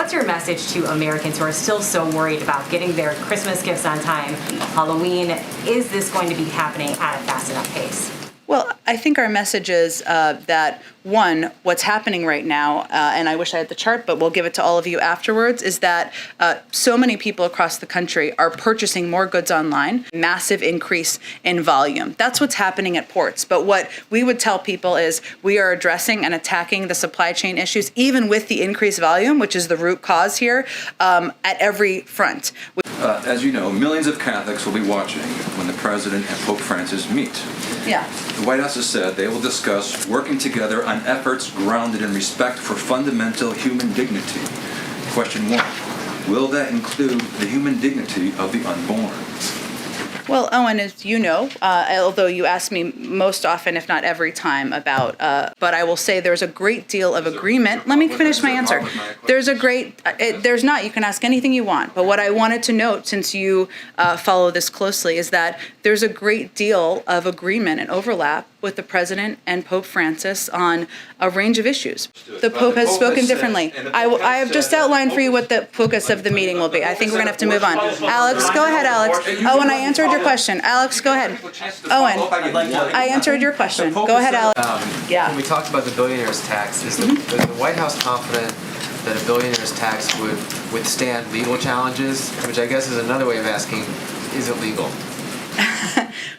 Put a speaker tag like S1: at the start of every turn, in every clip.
S1: What's your message to Americans who are still so worried about getting their Christmas gifts on time, Halloween? Is this going to be happening at a fast enough pace?
S2: Well, I think our message is that, one, what's happening right now, and I wish I had the chart, but we'll give it to all of you afterwards, is that so many people across the country are purchasing more goods online, massive increase in volume. That's what's happening at ports. But what we would tell people is we are addressing and attacking the supply chain issues, even with the increased volume, which is the root cause here, at every front.
S3: As you know, millions of Catholics will be watching when the President and Pope Francis meet.
S2: Yeah.
S3: The White House has said they will discuss working together on efforts grounded in respect for fundamental human dignity. Question 1, will that include the human dignity of the unborn?
S2: Well, Owen, as you know, although you ask me most often, if not every time, about, but I will say there's a great deal of agreement. Let me finish my answer. There's not. You can ask anything you want. But what I wanted to note, since you follow this closely, is that there's a great deal of agreement and overlap with the President and Pope Francis on a range of issues. The Pope has spoken differently. I have just outlined for you what the focus of the meeting will be. I think we're going to have to move on. Alex, go ahead, Alex. Owen, I answered your question. Alex, go ahead. Owen, I answered your question. Go ahead, Alex.
S4: When we talked about the billionaire's tax, is the White House confident that a billionaire's tax would withstand legal challenges? Which I guess is another way of asking, is it legal?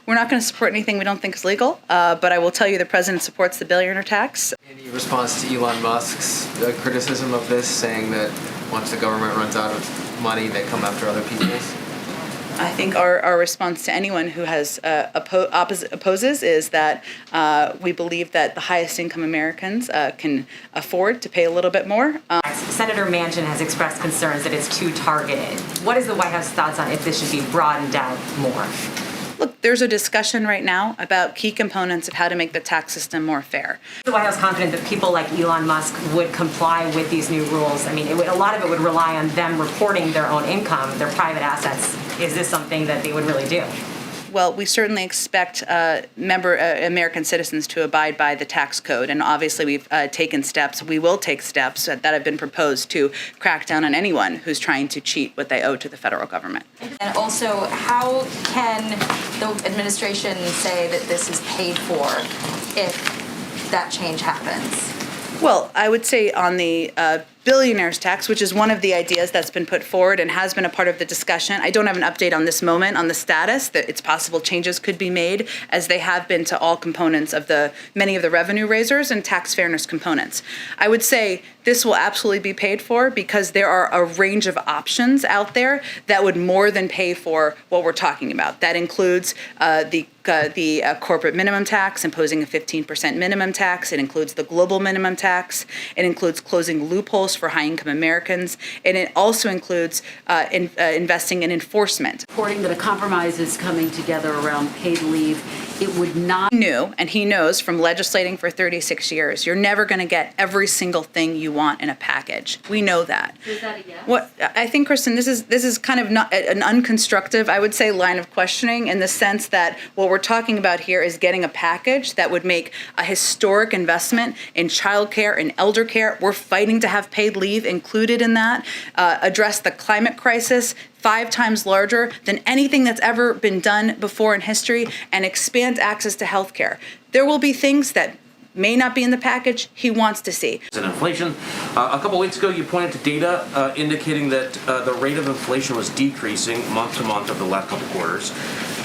S2: We're not going to support anything we don't think is legal, but I will tell you the President supports the billionaire tax.
S4: Any response to Elon Musk's criticism of this, saying that once the government runs out of money, they come after other people's?
S2: I think our response to anyone who has opposes is that we believe that the highest income Americans can afford to pay a little bit more.
S1: Senator Manchin has expressed concerns that it's too targeted. What is the White House thoughts on if this should be broadened out more?
S2: Look, there's a discussion right now about key components of how to make the tax system more fair.
S1: Is the White House confident that people like Elon Musk would comply with these new rules? I mean, a lot of it would rely on them reporting their own income, their private assets. Is this something that they would really do?
S2: Well, we certainly expect American citizens to abide by the tax code, and obviously we've taken steps. We will take steps that have been proposed to crack down on anyone who's trying to cheat what they owe to the federal government.
S5: And also, how can the administration say that this is paid for if that change happens?
S2: Well, I would say on the billionaire's tax, which is one of the ideas that's been put forward and has been a part of the discussion. I don't have an update on this moment on the status, that it's possible changes could be made, as they have been to all components of many of the revenue raisers and tax fairness components. I would say this will absolutely be paid for because there are a range of options out there that would more than pay for what we're talking about. That includes the corporate minimum tax, imposing a 15% minimum tax. It includes the global minimum tax. It includes closing loopholes for high-income Americans. And it also includes investing in enforcement.
S6: Reporting that a compromise is coming together around paid leave. It would not.
S2: He knew, and he knows from legislating for 36 years, you're never going to get every single thing you want in a package. We know that.
S6: Is that a yes?
S2: What I think, Kristen, this is kind of not an unconstructive, I would say, line of questioning, in the sense that what we're talking about here is getting a package that would make a historic investment in childcare and elder care. We're fighting to have paid leave included in that, address the climate crisis 5 times larger than anything that's ever been done before in history, and expand access to health care. There will be things that may not be in the package he wants to see.
S7: And inflation. A couple weeks ago, you pointed to data indicating that the rate of inflation was decreasing month to month over the last couple quarters,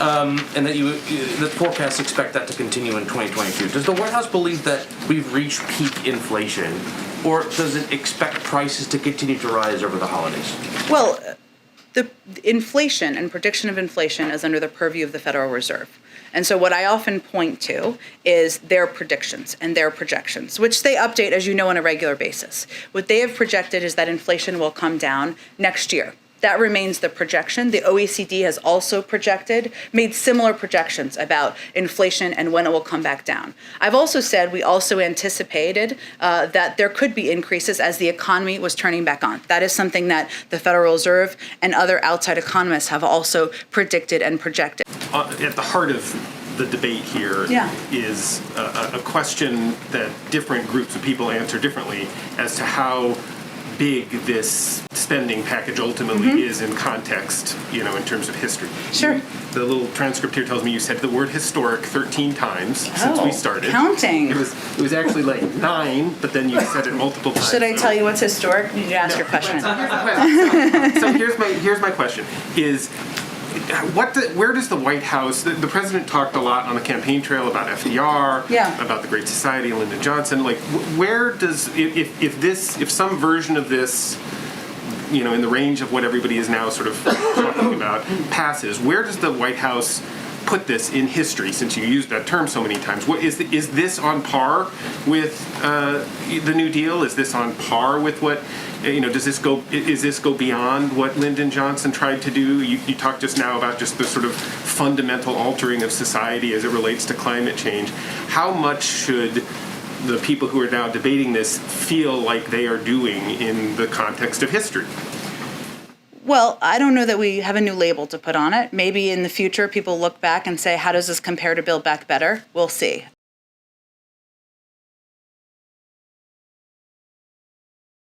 S7: and that the forecasts expect that to continue in 2022. Does the White House believe that we've reached peak inflation, or does it expect prices to continue to rise over the holidays?
S2: Well, the inflation and prediction of inflation is under the purview of the Federal Reserve. And so what I often point to is their predictions and their projections, which they update, as you know, on a regular basis. What they have projected is that inflation will come down next year. That remains the projection. The OECD has also made similar projections about inflation and when it will come back down. I've also said we also anticipated that there could be increases as the economy was turning back on. That is something that the Federal Reserve and other outside economists have also predicted and projected.
S8: At the heart of the debate here is a question that different groups of people answer differently as to how
S9: big this spending package ultimately is in context, in terms of history.
S2: Sure.
S9: The little transcript here tells me you said the word historic 13 times since we started.
S2: Counting.
S9: It was actually like 9, but then you said it multiple times.
S2: Should I tell you what's historic? You need to ask your question.
S9: So here's the question. So here's my question: Is where does the White House? The president talked a lot on the campaign trail about FDR, about the Great Society, Lyndon Johnson. Like, where does if some version of this, in the range of what everybody is now sort of talking about, passes, where does the White House put this in history? Since you used that term so many times, what is this on par with the New Deal? Is this on par with what? Does this go? Is this go beyond what Lyndon Johnson tried to do? You talked just now about just the sort of fundamental altering of society as it relates to climate change. How much should the people who are now debating this feel like they are doing in the context of history?
S2: Well, I don't know that we have a new label to put on it. Maybe in the future people look back and say, how does this compare to Build Back Better? We'll see.